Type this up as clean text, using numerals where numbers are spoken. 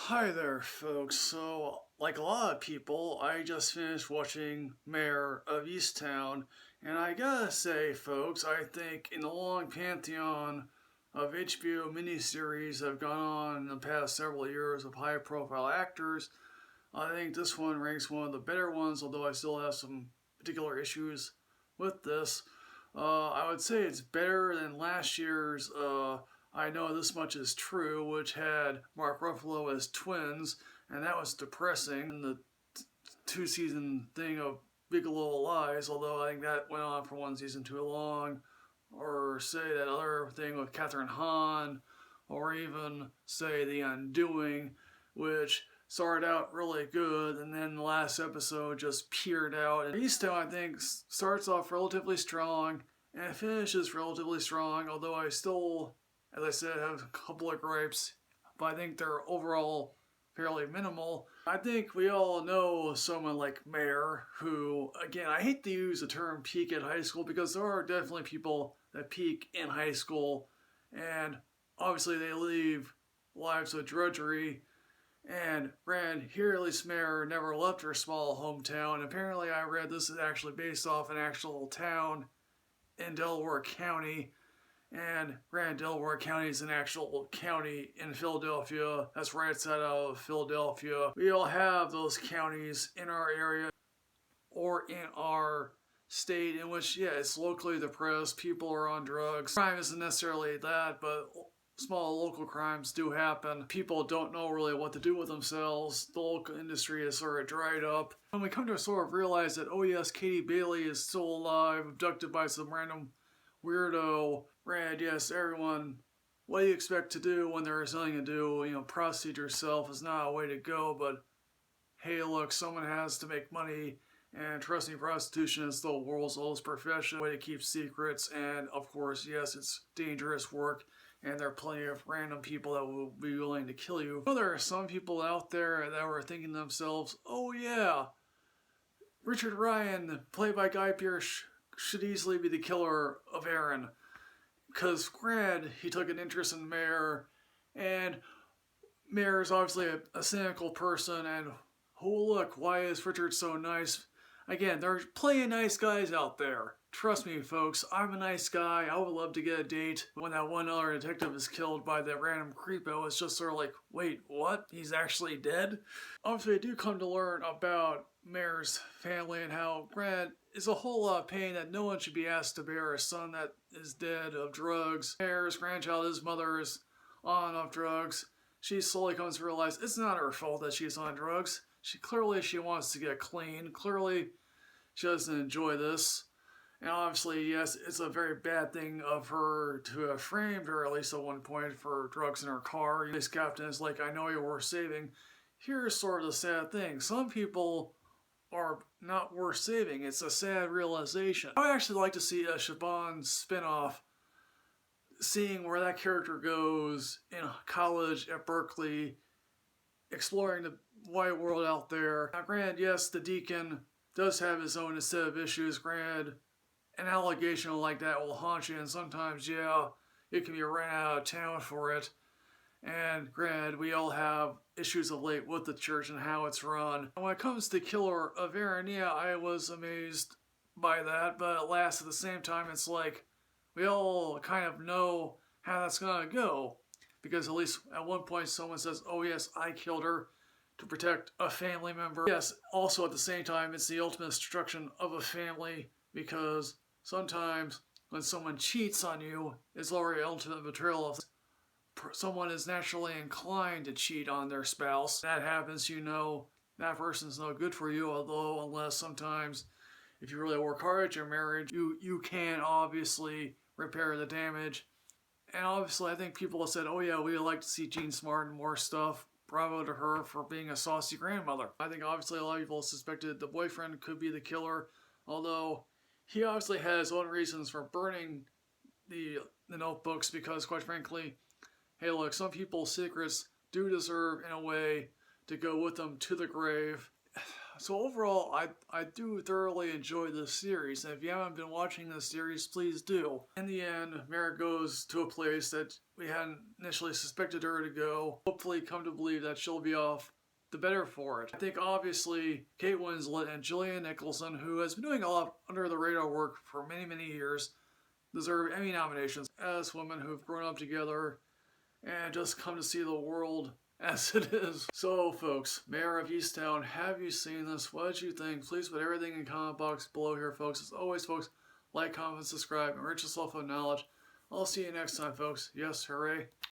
Hi there, folks. So, like a lot of people, I just finished watching Mare of Easttown, and I gotta say, folks, I think in the long pantheon of HBO miniseries that have gone on in the past several years of high-profile actors, I think this one ranks one of the better ones, although I still have some particular issues with this. I would say it's better than last year's I Know This Much Is True, which had Mark Ruffalo as twins, and that was depressing. And the two-season thing of Big Little Lies, although I think that went on for one season too long. Or say that other thing with Catherine Hahn, or even say The Undoing, which started out really good, and then the last episode just petered out. And Easttown, I think, starts off relatively strong and finishes relatively strong, although I still, as I said, have a couple of gripes, but I think they're overall fairly minimal. I think we all know someone like Mare, who, again, I hate to use the term peak at high school because there are definitely people that peak in high school, and obviously they leave lives of drudgery. And here at least Mare never left her small hometown. Apparently, I read this is actually based off an actual town in Delaware County. And Delaware County is an actual county in Philadelphia. That's right outside of Philadelphia. We all have those counties in our area or in our state in which, yeah, it's locally depressed. People are on drugs. Crime isn't necessarily that, but small local crimes do happen. People don't know really what to do with themselves. The local industry is sort of dried up. When we come to sort of realize that, oh yes, Katie Bailey is still alive, abducted by some random weirdo. Yes, everyone, what do you expect to do when there is nothing to do? Prostitute yourself is not a way to go, but hey, look, someone has to make money, and trust me, prostitution is the world's oldest profession, way to keep secrets, and of course, yes, it's dangerous work, and there are plenty of random people that will be willing to kill you. There are some people out there that were thinking to themselves, oh yeah, Richard Ryan, played by Guy Pearce, should easily be the killer of Aaron. Because, he took an interest in Mare, and Mare is obviously a cynical person, and oh look, why is Richard so nice? Again, there's plenty of nice guys out there. Trust me, folks, I'm a nice guy. I would love to get a date. When that one other detective is killed by that random creepo, it's just sort of like, wait, what? He's actually dead? Obviously, I do come to learn about Mare's family and how, it's a whole lot of pain that no one should be asked to bear a son that is dead of drugs. Mare's grandchild, his mother, is on and off drugs. She slowly comes to realize it's not her fault that she's on drugs. She wants to get clean. Clearly, she doesn't enjoy this. And obviously, yes, it's a very bad thing of her to have framed her, at least at one point, for drugs in her car. This captain is like, I know you're worth saving. Here's sort of the sad thing. Some people are not worth saving. It's a sad realization. I would actually like to see a Shaban spinoff, seeing where that character goes in college at Berkeley, exploring the white world out there. Now, yes, the deacon does have his own set of issues. An allegation like that will haunt you, and sometimes, yeah, it can be ran out of town for it. And we all have issues of late with the church and how it's run. And when it comes to Killer of Aaron, yeah, I was amazed by that, but at last, at the same time, it's like, we all kind of know how that's gonna go. Because at least at one point someone says, oh yes, I killed her to protect a family member. Yes, also at the same time, it's the ultimate destruction of a family, because sometimes when someone cheats on you, it's already ultimate betrayal of someone is naturally inclined to cheat on their spouse. That happens, that person's no good for you, although unless sometimes if you really work hard at your marriage, you can obviously repair the damage. And obviously I think people have said, oh yeah, we would like to see Jean Smart in more stuff. Bravo to her for being a saucy grandmother. I think obviously a lot of people suspected the boyfriend could be the killer, although he obviously has his own reasons for burning the notebooks, because quite frankly, hey look, some people's secrets do deserve, in a way, to go with them to the grave. So overall, I do thoroughly enjoy this series, and if you haven't been watching this series, please do. In the end, Mare goes to a place that we hadn't initially suspected her to go. Hopefully come to believe that she'll be off the better for it. I think obviously Kate Winslet and Julianne Nicholson, who has been doing a lot of under the radar work for many, many years, deserve Emmy nominations as women who've grown up together and just come to see the world as it is. So folks, Mare of Easttown, have you seen this? What did you think? Please put everything in the comment box below here, folks. As always, folks, like, comment, subscribe, enrich yourself with knowledge. I'll see you next time, folks. Yes, hooray.